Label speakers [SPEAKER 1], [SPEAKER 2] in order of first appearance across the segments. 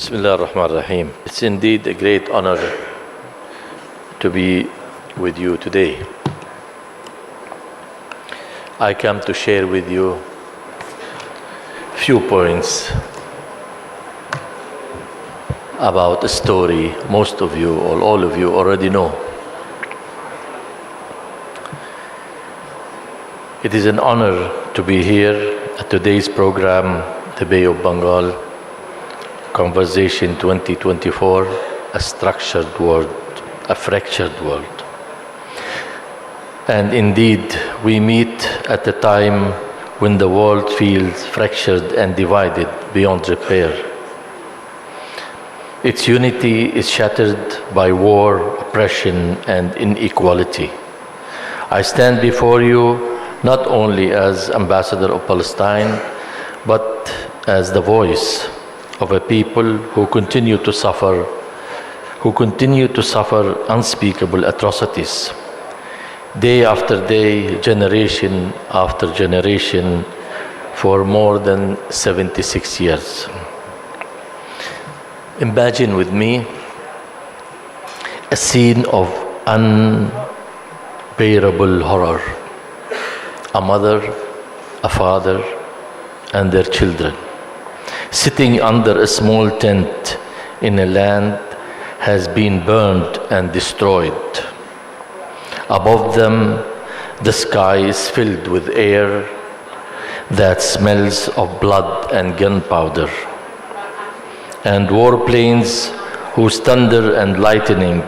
[SPEAKER 1] Bismillah ar-Rahman ar-Rahim. It's indeed a great honor to be with you today. I come to share with you few points about a story most of you or all of you already know. It is an honor to be here at today's program, the Bay of Bengal Conversation 2024, a structured world, a fractured world. And indeed, we meet at a time when the world feels fractured and divided beyond repair. Its unity is shattered by war, oppression, and inequality. I stand before you not only as Ambassador of Palestine, but as the voice of a people who continue to suffer unspeakable atrocities, day after day, generation after generation, for more than 76 years. Imagine with me a scene of unbearable horror. A mother, a father, and their children, sitting under a small tent in a land has been burned and destroyed. Above them, the sky is filled with air that smells of blood and gunpowder, and warplanes whose thunder and lightning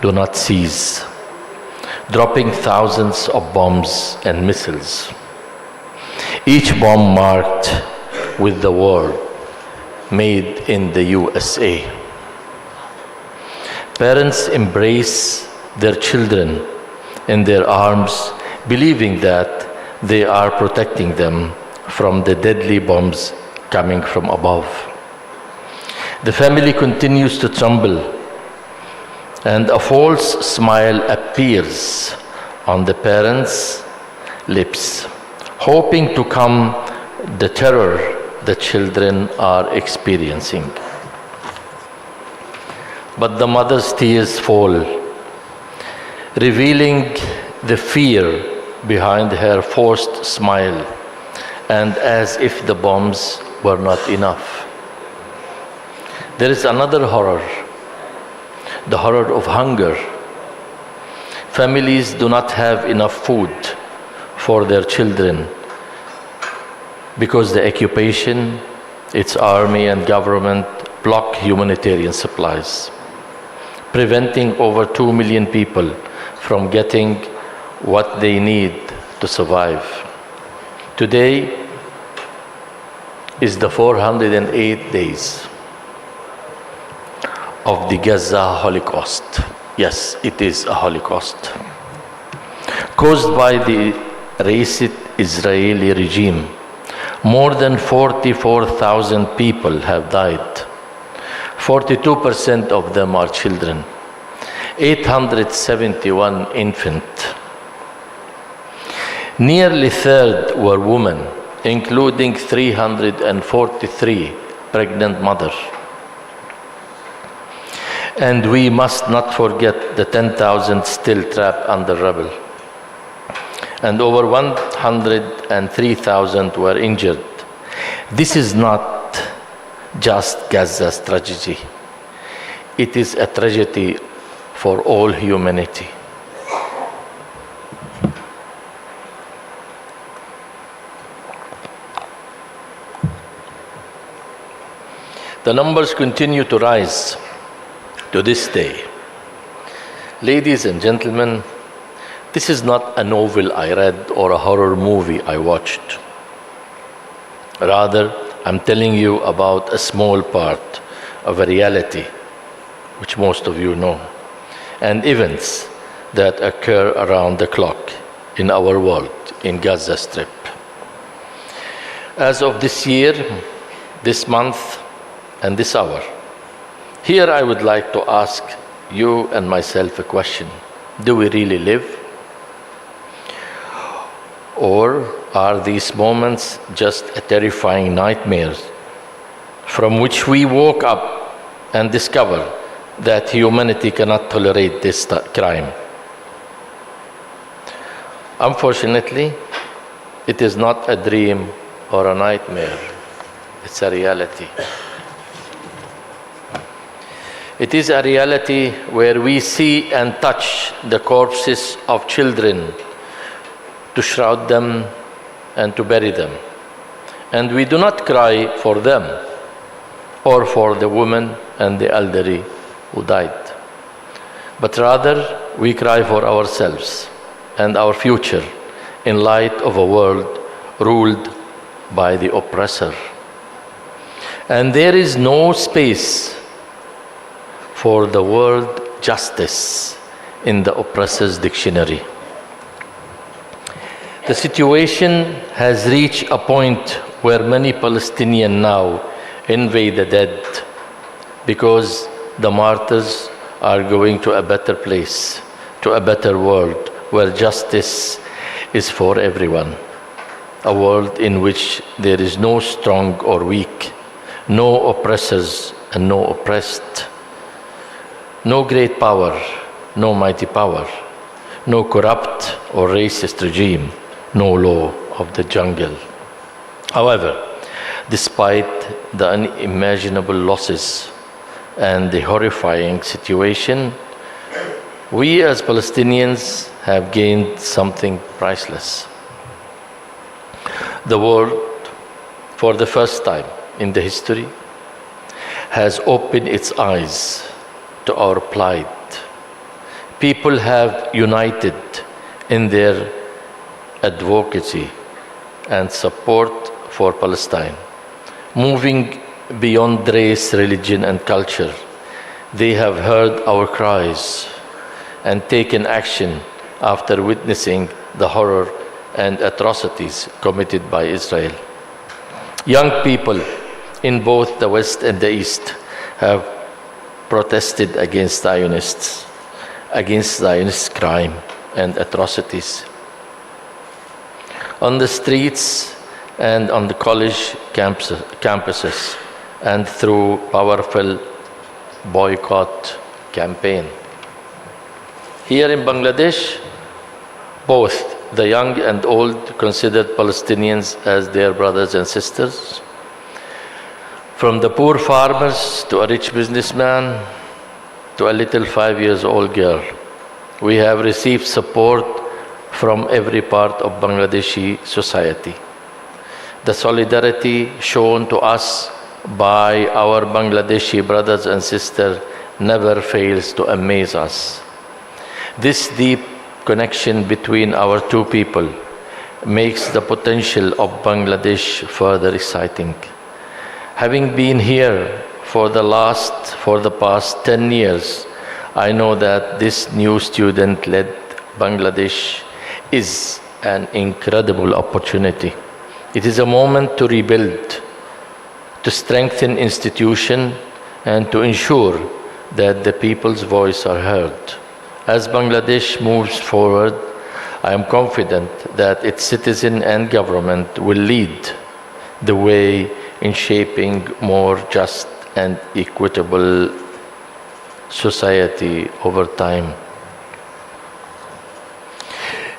[SPEAKER 1] do not cease, dropping thousands of bombs and missiles, each bomb marked with the word made in the USA. Parents embrace their children in their arms, believing that they are protecting them from the deadly bombs coming from above. The family continues to tremble, and a false smile appears on the parents' lips, hoping to calm the terror the children are experiencing. But the mother's tears fall, revealing the fear behind her forced smile, and as if the bombs were not enough. There is another horror, the horror of hunger. Families do not have enough food for their children because the occupation, its army and government block humanitarian supplies, preventing over 2 million people from getting what they need to survive. Today is the 408 days of the Gaza Holocaust. Yes, it is a Holocaust, caused by the racist Israeli regime. More than 44,000 people have died. 42% of them are children. 871 infants. Nearly a third were women, including 343 pregnant mothers. And we must not forget the 10,000 still trapped under rubble. And over 103,000 were injured. This is not just Gaza's tragedy. It is a tragedy for all humanity. The numbers continue to rise to this day. Ladies and gentlemen, this is not a novel I read or a horror movie I watched. Rather, I'm telling you about a small part of a reality, which most of you know, and events that occur around the clock in our world, in Gaza Strip. As of this year, this month, and this hour, here I would like to ask you and myself a question. Do we really live? Or are these moments just a terrifying nightmare from which we woke up and discovered that humanity cannot tolerate this crime. Unfortunately, it is not a dream or a nightmare. It's a reality. It is a reality where we see and touch the corpses of children to shroud them and to bury them. And we do not cry for them or for the women and the elderly who died, but rather we cry for ourselves and our future in light of a world ruled by the oppressor. And there is no space for the word justice in the oppressor's dictionary. The situation has reached a point where many Palestinians now envy the dead because the martyrs are going to a better place, to a better world where justice is for everyone. A world in which there is no strong or weak, no oppressors and no oppressed, no great power, no mighty power, no corrupt or racist regime, no law of the jungle. However, despite the unimaginable losses and the horrifying situation, we as Palestinians have gained something priceless. The world, for the first time in the history, has opened its eyes to our plight. People have united in their advocacy and support for Palestine, moving beyond race, religion, and culture. They have heard our cries and taken action after witnessing the horror and atrocities committed by Israel. Young people in both the West and the East have protested against Zionists, against Zionist crime and atrocities. On the streets and on the college campuses and through powerful boycott campaign. Here in Bangladesh, both the young and old considered Palestinians as their brothers and sisters. From the poor farmers to a rich businessman to a little 5-year-old girl, we have received support from every part of Bangladeshi society. The solidarity shown to us by our Bangladeshi brothers and sisters never fails to amaze us. This deep connection between our two people makes the potential of Bangladesh further exciting. Having been here for the past 10 years, I know that this new student-led Bangladesh is an incredible opportunity. It is a moment to rebuild, to strengthen institutions, and to ensure that the people's voice are heard. As Bangladesh moves forward, I am confident that its citizens and government will lead the way in shaping more just and equitable society over time.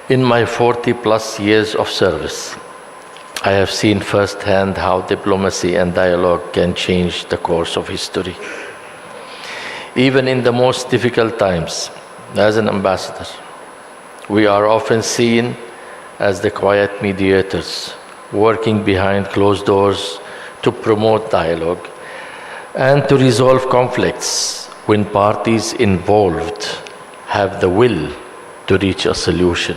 [SPEAKER 1] In my 40+ years of service, I have seen firsthand how diplomacy and dialogue can change the course of history. Even in the most difficult times, as an ambassador, we are often seen as the quiet mediators, working behind closed doors to promote dialogue and to resolve conflicts when parties involved have the will to reach a solution.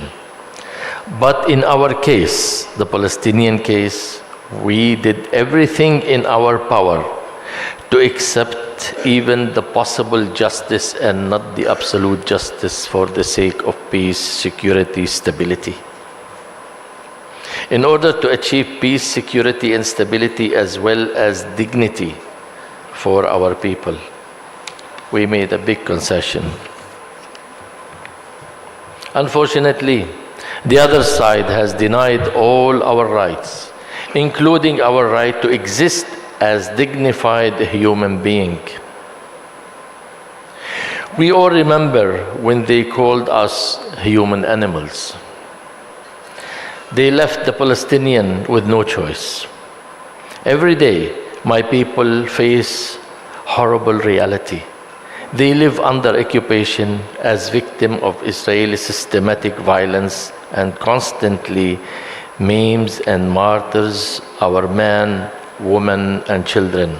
[SPEAKER 1] But in our case, the Palestinian case, we did everything in our power to accept even the possible justice and not the absolute justice for the sake of peace, security, stability. In order to achieve peace, security, and stability as well as dignity for our people, we made a big concession. Unfortunately, the other side has denied all our rights, including our right to exist as dignified human being. We all remember when they called us human animals. They left the Palestinian with no choice. Every day, my people face horrible reality. They live under occupation as victims of Israeli systematic violence and constantly maims and martyrs our men, women, and children.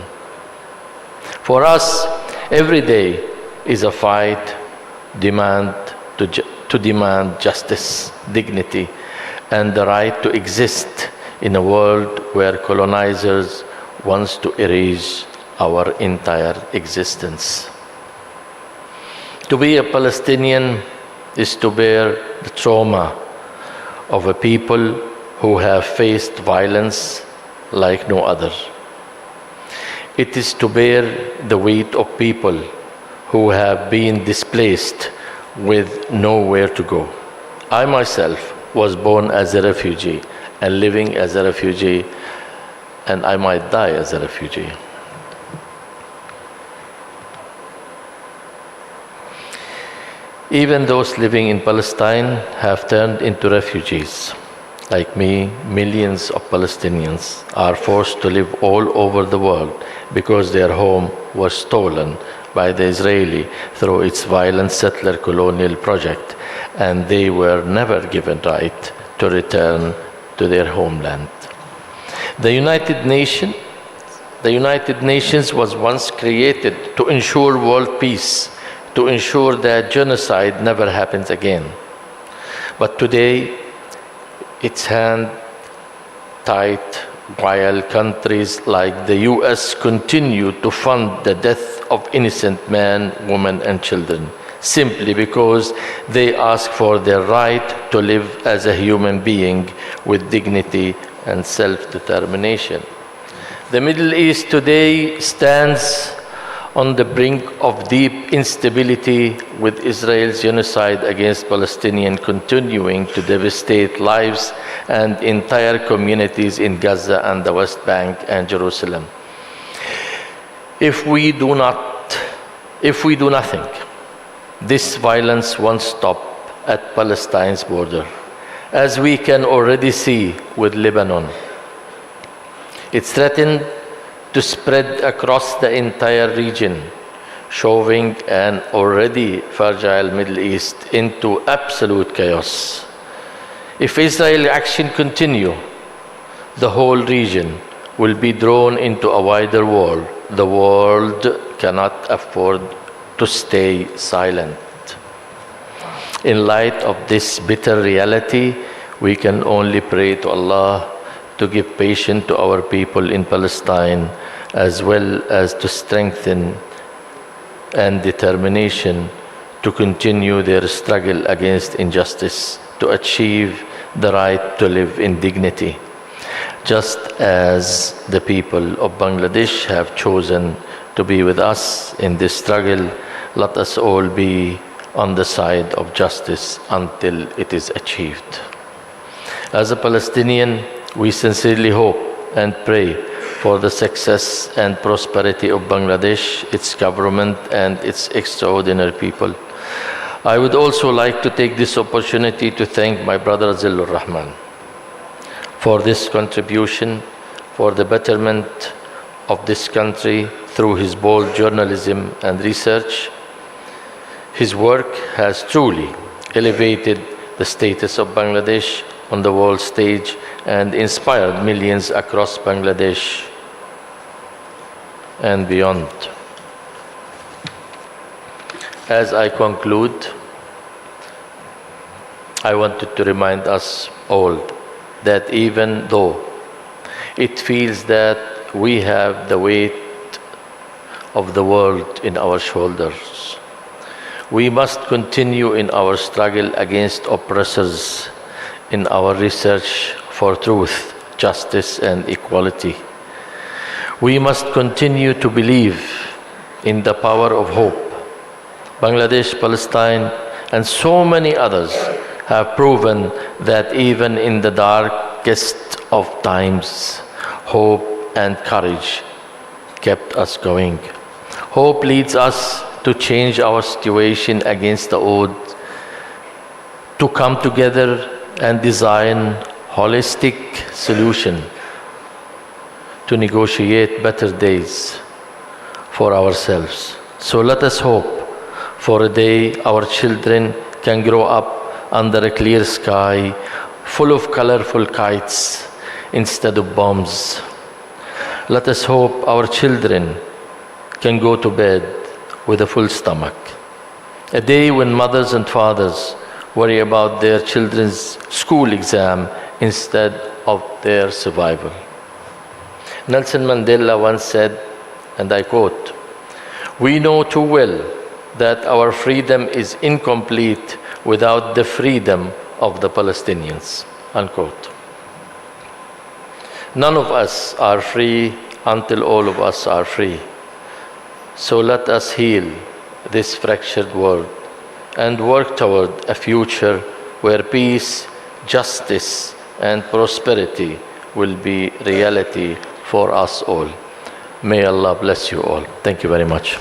[SPEAKER 1] For us, every day is a fight to demand justice, dignity, and the right to exist in a world where colonizers want to erase our entire existence. To be a Palestinian is to bear the trauma of a people who have faced violence like no other. It is to bear the weight of people who have been displaced with nowhere to go. I myself was born as a refugee and living as a refugee, and I might die as a refugee. Even those living in Palestine have turned into refugees. Like me, millions of Palestinians are forced to live all over the world because their home was stolen by the Israeli through its violent settler colonial project, and they were never given right to return to their homeland. The United Nations was once created to ensure world peace, to ensure that genocide never happens again. But today, its hand tied while countries like the US continue to fund the death of innocent men, women, and children, simply because they ask for their right to live as a human being with dignity and self-determination. The Middle East today stands on the brink of deep instability, with Israel's genocide against Palestinians continuing to devastate lives and entire communities in Gaza and the West Bank and Jerusalem. If we do nothing, this violence won't stop at Palestine's border, as we can already see with Lebanon. It's threatened to spread across the entire region, showing an already fragile Middle East into absolute chaos. If Israeli action continue, the whole region will be drawn into a wider war. The world cannot afford to stay silent. In light of this bitter reality, we can only pray to Allah to give patience to our people in Palestine, as well as to strengthen and determination to continue their struggle against injustice, to achieve the right to live in dignity. Just as the people of Bangladesh have chosen to be with us in this struggle, let us all be on the side of justice until it is achieved. As a Palestinian, we sincerely hope and pray for the success and prosperity of Bangladesh, its government, and its extraordinary people. I would also like to take this opportunity to thank my brother Zillur Rahman for this contribution for the betterment of this country through his bold journalism and research. His work has truly elevated the status of Bangladesh on the world stage and inspired millions across Bangladesh and beyond. As I conclude, I wanted to remind us all that even though it feels that we have the weight of the world in our shoulders, we must continue in our struggle against oppressors, in our research for truth, justice, and equality. We must continue to believe in the power of hope. Bangladesh, Palestine, and so many others have proven that even in the darkest of times, hope and courage kept us going. Hope leads us to change our situation against the odds, to come together and design holistic solution to negotiate better days for ourselves. So let us hope for a day our children can grow up under a clear sky, full of colorful kites instead of bombs. Let us hope our children can go to bed with a full stomach. A day when mothers and fathers worry about their children's school exam instead of their survival. Nelson Mandela once said, and I quote, "We know too well that our freedom is incomplete without the freedom of the Palestinians," unquote. None of us are free until all of us are free. So let us heal this fractured world and work toward a future where peace, justice, and prosperity will be reality for us all. May Allah bless you all. Thank you very much.